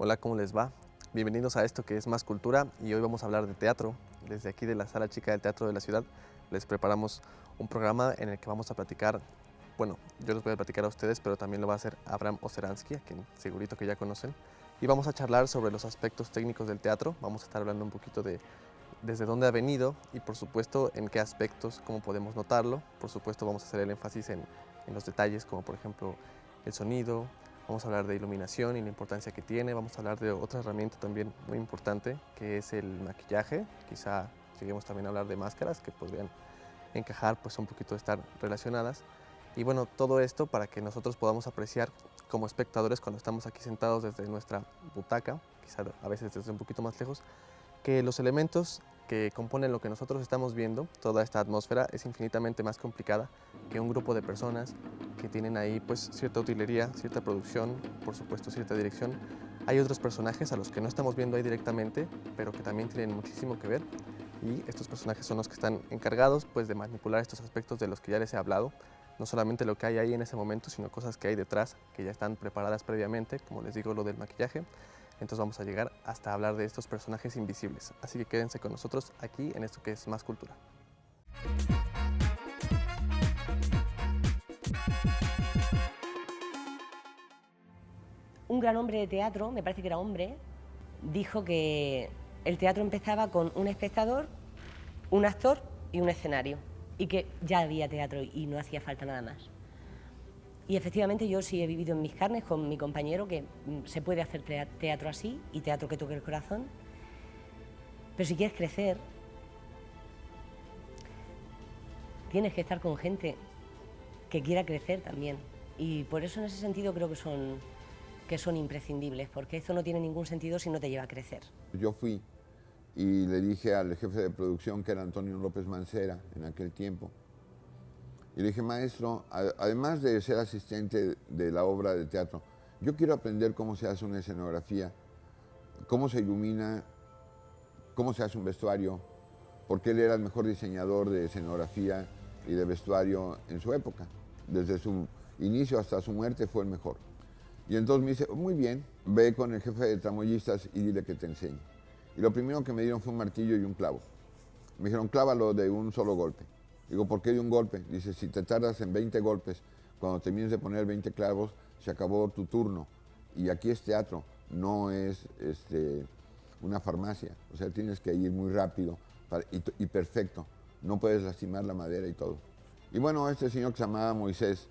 Hola, ¿cómo les va? Bienvenidos a esto que es Más Cultura y hoy vamos a hablar de teatro. Desde aquí de la Sala Chica del Teatro de la Ciudad les preparamos un programa en el que vamos a platicar, bueno, yo les voy a platicar a ustedes, pero también lo va a hacer Abraham Oceransky, a quien segurito que ya conocen. Y vamos a charlar sobre los aspectos técnicos del teatro, vamos a estar hablando un poquito de desde dónde ha venido y por supuesto en qué aspectos, cómo podemos notarlo. Por supuesto vamos a hacer el énfasis en los detalles como por ejemplo el sonido, vamos a hablar de iluminación y la importancia que tiene, vamos a hablar de otra herramienta también muy importante que es el maquillaje, quizá lleguemos también a hablar de máscaras que podrían encajar, pues un poquito estar relacionadas. Y bueno, todo esto para que nosotros podamos apreciar como espectadores cuando estamos aquí sentados desde nuestra butaca, quizá a veces desde un poquito más lejos, que los elementos que componen lo que nosotros estamos viendo, toda esta atmósfera, es infinitamente más complicada que un grupo de personas que tienen ahí pues cierta utilería, cierta producción, por supuesto cierta dirección. Hay otros personajes a los que no estamos viendo ahí directamente, pero que también tienen muchísimo que ver y estos personajes son los que están encargados pues de manipular estos aspectos de los que ya les he hablado, no solamente lo que hay ahí en ese momento, sino cosas que hay detrás, que ya están preparadas previamente, como les digo lo del maquillaje. Entonces vamos a llegar hasta hablar de estos personajes invisibles. Así que quédense con nosotros aquí en esto que es Más Cultura. Un gran hombre de teatro, me parece que era hombre, dijo que el teatro empezaba con un espectador, un actor y un escenario, y que ya había teatro y no hacía falta nada más. Y efectivamente yo sí he vivido en mis carnes con mi compañero que se puede hacer teatro así y teatro que toque el corazón, pero si quieres crecer tienes que estar con gente que quiera crecer también, y por eso en ese sentido creo que son imprescindibles, porque esto no tiene ningún sentido si no te lleva a crecer. Yo fui y le dije al jefe de producción, que era Antonio López Mancera en aquel tiempo, y le dije: maestro, además de ser asistente de la obra de teatro, yo quiero aprender cómo se hace una escenografía, cómo se ilumina, cómo se hace un vestuario, porque él era el mejor diseñador de escenografía y de vestuario en su época. Desde su inicio hasta su muerte fue el mejor. Y entonces me dice: muy bien, ve con el jefe de tramoyistas y dile que te enseñe. Y lo primero que me dieron fue un martillo y un clavo. Me dijeron: clávalo de un solo golpe. Digo: ¿por qué de un golpe? Dice: si te tardas en 20 golpes, cuando termines de poner 20 clavos, se acabó tu turno. Y aquí es teatro, no es una farmacia. O sea, tienes que ir muy rápido y perfecto. No puedes lastimar la madera y todo. Y bueno, este señor que se llamaba Moisés,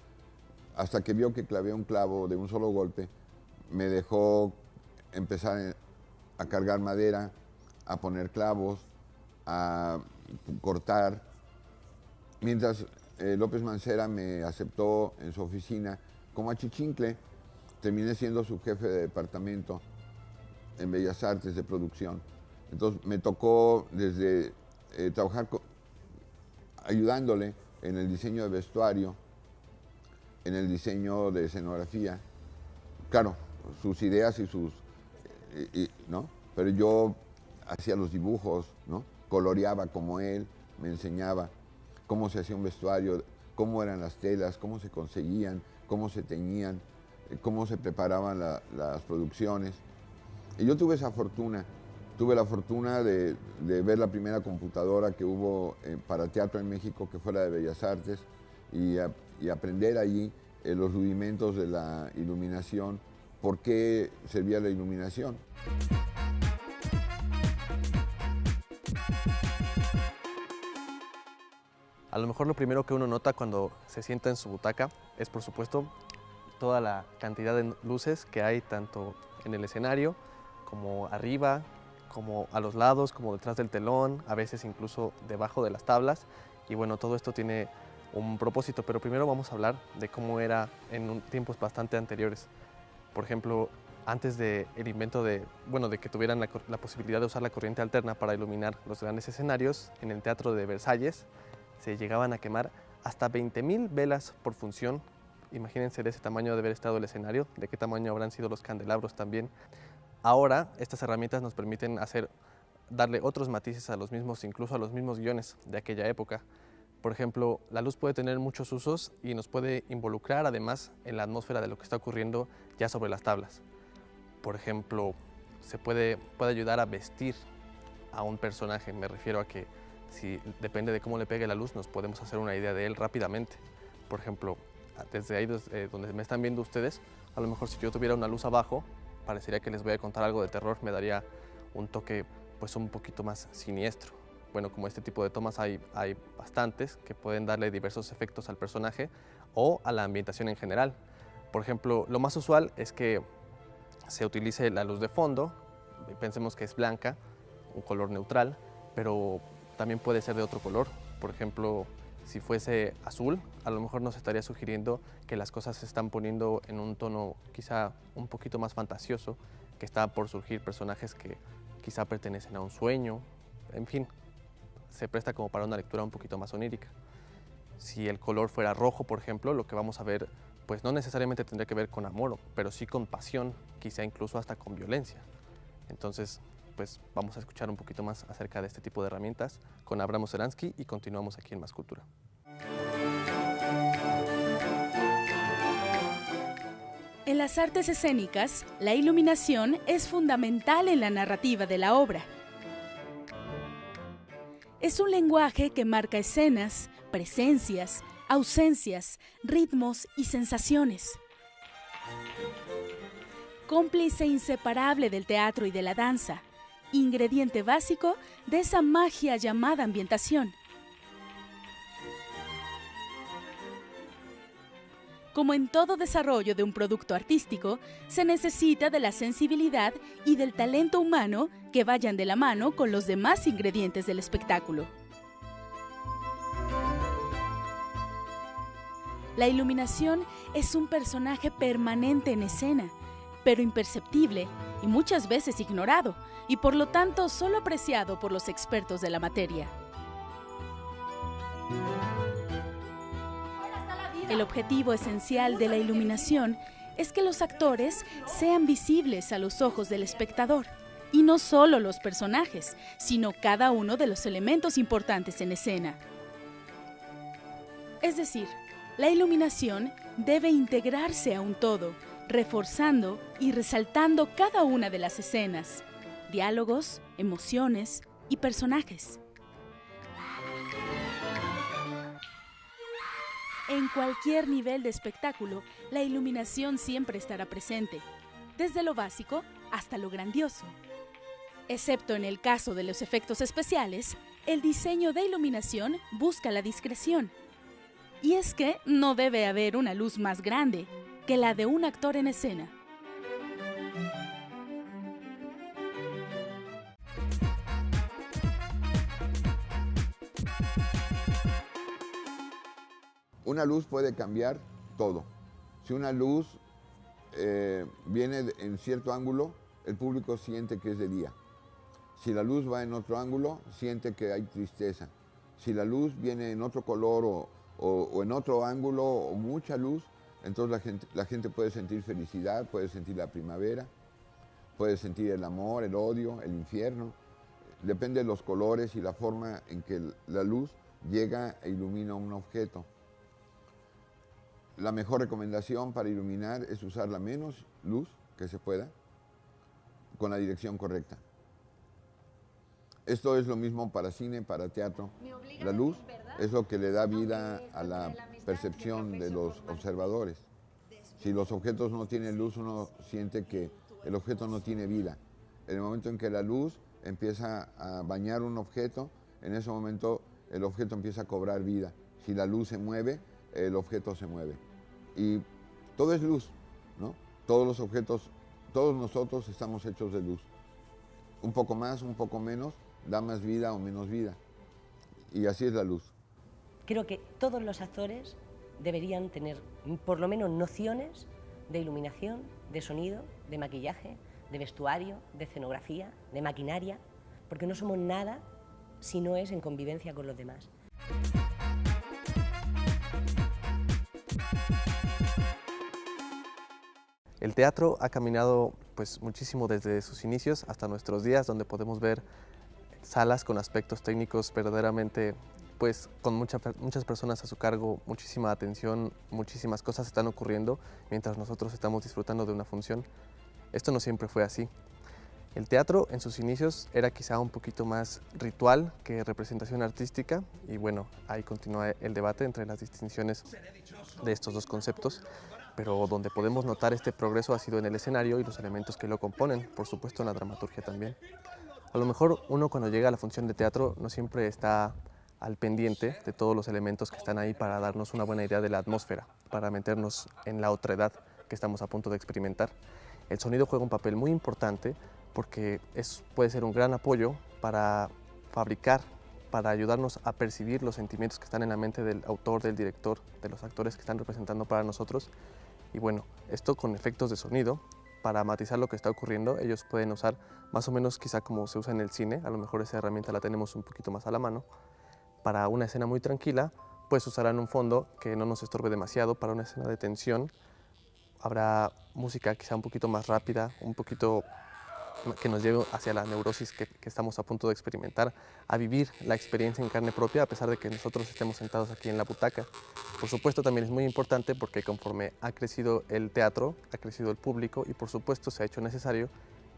hasta que vio que clavé un clavo de un solo golpe, me dejó empezar a cargar madera, a poner clavos, a cortar. Mientras López Mancera me aceptó en su oficina como achichincle, terminé siendo su jefe de departamento en Bellas Artes de producción. Entonces me tocó desde trabajar ayudándole en el diseño de vestuario, en el diseño de escenografía. Claro, sus ideas y sus... ¿no? Pero yo hacía los dibujos, ¿no? Coloreaba como él, me enseñaba cómo se hacía un vestuario, cómo eran las telas, cómo se conseguían, cómo se teñían, cómo se preparaban las producciones. Y yo tuve esa fortuna, tuve la fortuna de ver la primera computadora que hubo para teatro en México, que fue la de Bellas Artes, y aprender allí los rudimentos de la iluminación, por qué servía la iluminación. A lo mejor lo primero que uno nota cuando se sienta en su butaca es por supuesto toda la cantidad de luces que hay tanto en el escenario como arriba, como a los lados, como detrás del telón, a veces incluso debajo de las tablas. Y bueno, todo esto tiene un propósito, pero primero vamos a hablar de cómo era en tiempos bastante anteriores. Por ejemplo, antes del invento de que tuvieran la posibilidad de usar la corriente alterna para iluminar los grandes escenarios, en el Teatro de Versalles se llegaban a quemar hasta 20,000 velas por función. Imagínense de ese tamaño de haber estado el escenario, de qué tamaño habrán sido los candelabros también. Ahora estas herramientas nos permiten darle otros matices a los mismos, incluso a los mismos guiones de aquella época. Por ejemplo, la luz puede tener muchos usos y nos puede involucrar además en la atmósfera de lo que está ocurriendo ya sobre las tablas. por ejemplo, puede ayudar a vestir a un personaje. Me refiero a que si depende de cómo le pegue la luz, nos podemos hacer una idea de él rápidamente. Por ejemplo, desde ahí donde me están viendo ustedes, a lo mejor si yo tuviera una luz abajo, parecería que les voy a contar algo de terror, me daría un toque pues un poquito más siniestro. Bueno, como este tipo de tomas hay bastantes que pueden darle diversos efectos al personaje o a la ambientación en general. Por ejemplo, lo más usual es que se utilice la luz de fondo, pensemos que es blanca, un color neutral, pero también puede ser de otro color. Por ejemplo, si fuese azul, a lo mejor nos estaría sugiriendo que las cosas se están poniendo en un tono quizá un poquito más fantasioso, que está por surgir personajes que quizá pertenecen a un sueño, en fin, se presta como para una lectura un poquito más onírica. Si el color fuera rojo, por ejemplo, lo que vamos a ver, pues no necesariamente tendría que ver con amor, pero sí con pasión, quizá incluso hasta con violencia. Entonces, pues vamos a escuchar un poquito más acerca de este tipo de herramientas con Abraham Seransky y continuamos aquí en Más Cultura. En las artes escénicas, la iluminación es fundamental en la narrativa de la obra. Es un lenguaje que marca escenas, presencias, ausencias, ritmos y sensaciones. Cómplice inseparable del teatro y de la danza, ingrediente básico de esa magia llamada ambientación. Como en todo desarrollo de un producto artístico, se necesita de la sensibilidad y del talento humano que vayan de la mano con los demás ingredientes del espectáculo. La iluminación es un personaje permanente en escena, pero imperceptible y muchas veces ignorado, y por lo tanto solo apreciado por los expertos de la materia. El objetivo esencial de la iluminación es que los actores sean visibles a los ojos del espectador, y no solo los personajes, sino cada uno de los elementos importantes en escena. Es decir, la iluminación debe integrarse a un todo, reforzando y resaltando cada una de las escenas, diálogos, emociones y personajes. En cualquier nivel de espectáculo, la iluminación siempre estará presente, desde lo básico hasta lo grandioso. Excepto en el caso de los efectos especiales, el diseño de iluminación busca la discreción. Y es que no debe haber una luz más grande que la de un actor en escena. Una luz puede cambiar todo. Si una luz viene en cierto ángulo, el público siente que es de día. Si la luz va en otro ángulo, siente que hay tristeza. Si la luz viene en otro color o en otro ángulo o mucha luz, entonces la gente puede sentir felicidad, puede sentir la primavera, puede sentir el amor, el odio, el infierno. Depende de los colores y la forma en que la luz llega e ilumina un objeto. La mejor recomendación para iluminar es usar la menos luz que se pueda con la dirección correcta. Esto es lo mismo para cine, para teatro. La luz es lo que le da vida a la percepción de los observadores. Si los objetos no tienen luz, uno siente que el objeto no tiene vida. En el momento en que la luz empieza a bañar un objeto, en ese momento el objeto empieza a cobrar vida. Si la luz se mueve, el objeto se mueve. Y todo es luz, ¿no? Todos los objetos, todos nosotros estamos hechos de luz. Un poco más, un poco menos, da más vida o menos vida. Y así es la luz. Creo que todos los actores deberían tener por lo menos nociones de iluminación, de sonido, de maquillaje, de vestuario, de escenografía, de maquinaria, porque no somos nada si no es en convivencia con los demás. El teatro ha caminado pues, muchísimo desde sus inicios hasta nuestros días, donde podemos ver salas con aspectos técnicos verdaderamente, pues con muchas personas a su cargo, muchísima atención, muchísimas cosas están ocurriendo mientras nosotros estamos disfrutando de una función. Esto no siempre fue así. El teatro en sus inicios era quizá un poquito más ritual que representación artística y bueno, ahí continúa el debate entre las distinciones de estos dos conceptos, pero donde podemos notar este progreso ha sido en el escenario y los elementos que lo componen, por supuesto en la dramaturgia también. A lo mejor uno cuando llega a la función de teatro no siempre está al pendiente de todos los elementos que están ahí para darnos una buena idea de la atmósfera, para meternos en la otredad que estamos a punto de experimentar. El sonido juega un papel muy importante porque puede ser un gran apoyo para fabricar, para ayudarnos a percibir los sentimientos que están en la mente del autor, del director, de los actores que están representando para nosotros. Y bueno, esto con efectos de sonido, para matizar lo que está ocurriendo, ellos pueden usar más o menos quizá como se usa en el cine, a lo mejor esa herramienta la tenemos un poquito más a la mano. Para una escena muy tranquila, pues usarán un fondo que no nos estorbe demasiado. Para una escena de tensión, habrá música quizá un poquito más rápida, un poquito que nos lleve hacia la neurosis que estamos a punto de experimentar, a vivir la experiencia en carne propia, a pesar de que nosotros estemos sentados aquí en la butaca. Por supuesto, también es muy importante porque conforme ha crecido el teatro, ha crecido el público y por supuesto se ha hecho necesario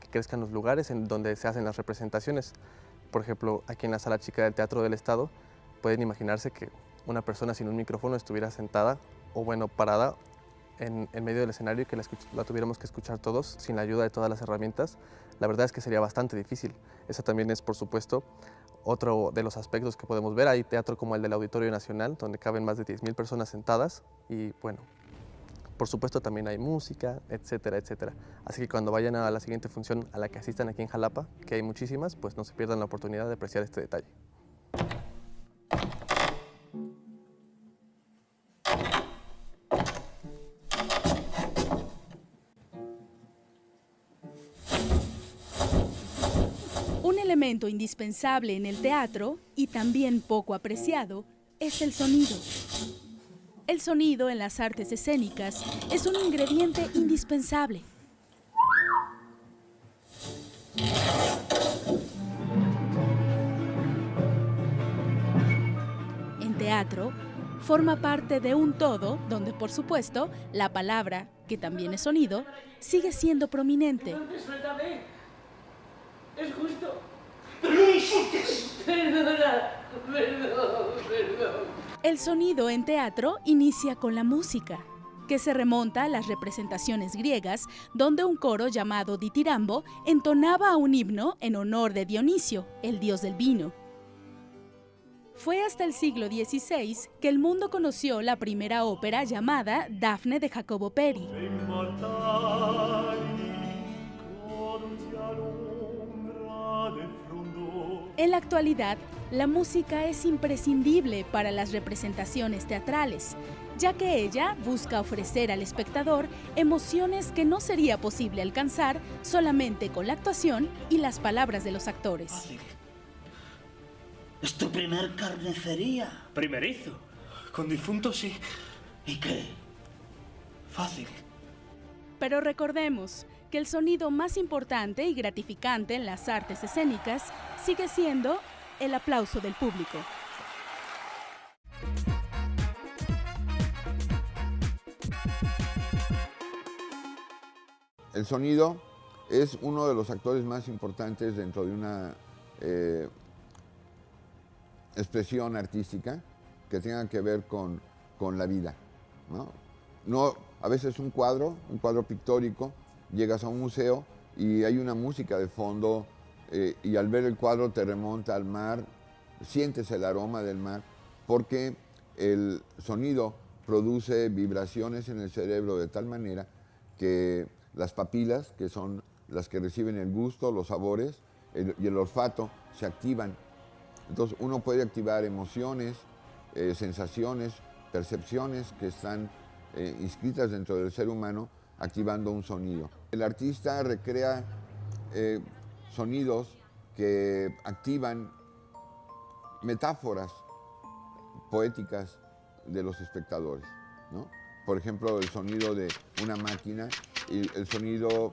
que crezcan los lugares en donde se hacen las representaciones. Por ejemplo, aquí en la Sala Chica del Teatro del Estado, pueden imaginarse que una persona sin un micrófono estuviera sentada o bueno, parada en medio del escenario y que la tuviéramos que escuchar todos sin la ayuda de todas las herramientas. La verdad es que sería bastante difícil. Esa también es, por supuesto, otro de los aspectos que podemos ver. Hay teatro como el del Auditorio Nacional, donde caben más de 10,000 personas sentadas y bueno, por supuesto también hay música, etcétera, etcétera. Así que cuando vayan a la siguiente función a la que asistan aquí en Jalapa, que hay muchísimas, pues no se pierdan la oportunidad de apreciar este detalle. Un elemento indispensable en el teatro, y también poco apreciado, es el sonido. El sonido en las artes escénicas es un ingrediente indispensable. En teatro, forma parte de un todo donde, por supuesto, la palabra, que también es sonido, sigue siendo prominente. Suéltame. Es justo. ¡Pero no insultes! Perdona. Perdón. El sonido en teatro inicia con la música, que se remonta a las representaciones griegas, donde un coro llamado ditirambo entonaba un himno en honor de Dionisio, el dios del vino. Fue hasta el siglo XVI que el mundo conoció la primera ópera llamada Dafne de Jacopo Peri. En la actualidad, la música es imprescindible para las representaciones teatrales, ya que ella busca ofrecer al espectador emociones que no sería posible alcanzar solamente con la actuación y las palabras de los actores. Fácil. Es tu primer carnicería. Primerizo. Con difuntos sí. ¿Y qué? Fácil. Pero recordemos que el sonido más importante y gratificante en las artes escénicas sigue siendo el aplauso del público. El sonido es uno de los actores más importantes dentro de una expresión artística que tenga que ver con la vida, ¿no? A veces un cuadro pictórico, llegas a un museo y hay una música de fondo y al ver el cuadro te remonta al mar, sientes el aroma del mar, porque el sonido produce vibraciones en el cerebro de tal manera que las papilas, que son las que reciben el gusto, los sabores y el olfato, se activan. Entonces uno puede activar emociones, sensaciones, percepciones que están inscritas dentro del ser humano, activando un sonido. El artista recrea sonidos que activan metáforas poéticas de los espectadores, ¿no? Por ejemplo, el sonido de una máquina, y el sonido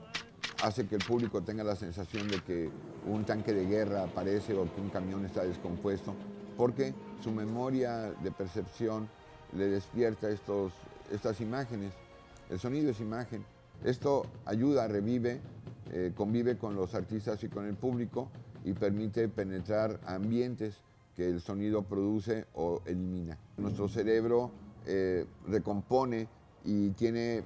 hace que el público tenga la sensación de que un tanque de guerra aparece o que un camión está descompuesto, porque su memoria de percepción le despierta estas imágenes. El sonido es imagen Esto ayuda, revive, convive con los artistas y con el público y permite penetrar ambientes que el sonido produce o elimina. Nuestro cerebro recompone y tiene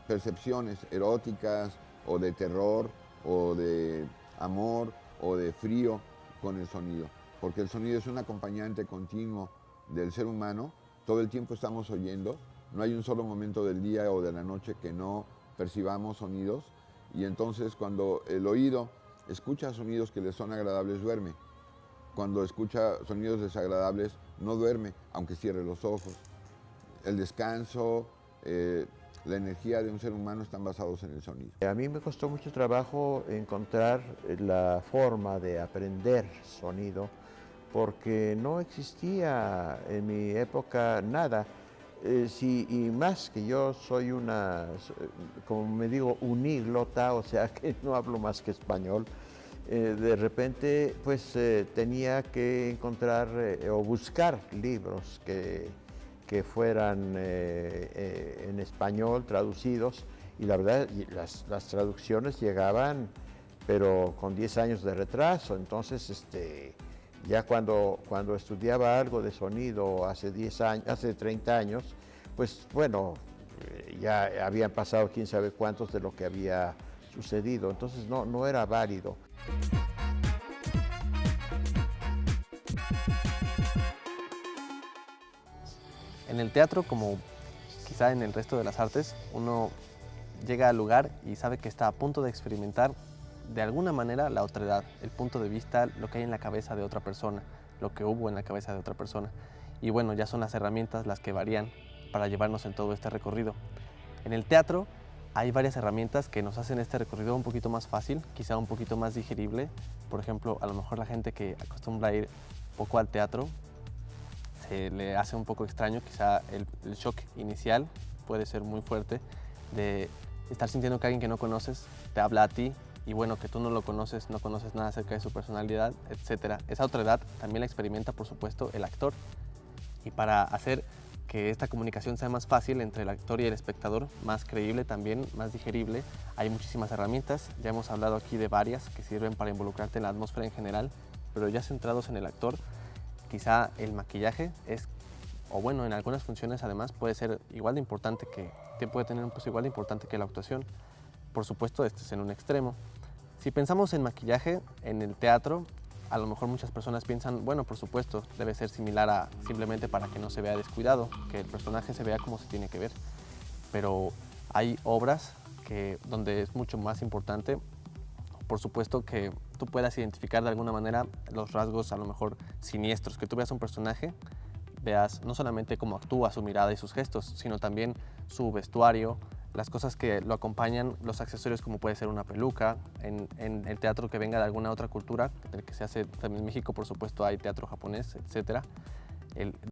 percepciones eróticas o de terror o de amor o de frío con el sonido, porque el sonido es un acompañante continuo del ser humano. Todo el tiempo estamos oyendo, no hay un solo momento del día o de la noche que no percibamos sonidos, y entonces cuando el oído escucha sonidos que le son agradables, duerme. Cuando escucha sonidos desagradables, no duerme, aunque cierre los ojos. El descanso, la energía de un ser humano están basados en el sonido. A mí me costó mucho trabajo encontrar la forma de aprender sonido, porque no existía en mi época nada. Y más que yo soy como me digo, uníglota, o sea que no hablo más que español, de repente pues tenía que encontrar o buscar libros que fueran en español traducidos, y la verdad las traducciones llegaban pero con 10 años de retraso. Entonces ya cuando estudiaba algo de sonido hace 10 años, hace 30 años, pues bueno, ya habían pasado quién sabe cuántos de lo que había sucedido, entonces no era válido. En el teatro, como quizá en el resto de las artes, uno llega al lugar y sabe que está a punto de experimentar de alguna manera la otredad, el punto de vista, lo que hay en la cabeza de otra persona, lo que hubo en la cabeza de otra persona. Y bueno, ya son las herramientas las que varían para llevarnos en todo este recorrido. En el teatro hay varias herramientas que nos hacen este recorrido un poquito más fácil, quizá un poquito más digerible. Por ejemplo, a lo mejor la gente que acostumbra a ir poco al teatro, se le hace un poco extraño, quizá el shock inicial puede ser muy fuerte, de estar sintiendo que alguien que no conoces te habla a ti, y bueno, que tú no lo conoces, no conoces nada acerca de su personalidad, etc. Esa otredad también la experimenta, por supuesto, el actor. Y para hacer que esta comunicación sea más fácil entre el actor y el espectador, más creíble también, más digerible, hay muchísimas herramientas. Ya hemos hablado aquí de varias que sirven para involucrarte en la atmósfera en general, pero ya centrados en el actor, quizá el maquillaje es, o bueno, en algunas funciones además puede ser igual de importante puede tener un peso igual de importante que la actuación. Por supuesto, este es en un extremo. Si pensamos en maquillaje en el teatro, a lo mejor muchas personas piensan, bueno, por supuesto, debe ser similar a simplemente para que no se vea descuidado, que el personaje se vea como se tiene que ver. Pero hay obras donde es mucho más importante, por supuesto, que tú puedas identificar de alguna manera los rasgos a lo mejor siniestros, que tú veas un personaje, veas no solamente cómo actúa, su mirada y sus gestos, sino también su vestuario, las cosas que lo acompañan, los accesorios como puede ser una peluca, en el teatro que venga de alguna otra cultura, el que se hace también en México, por supuesto hay teatro japonés, etc.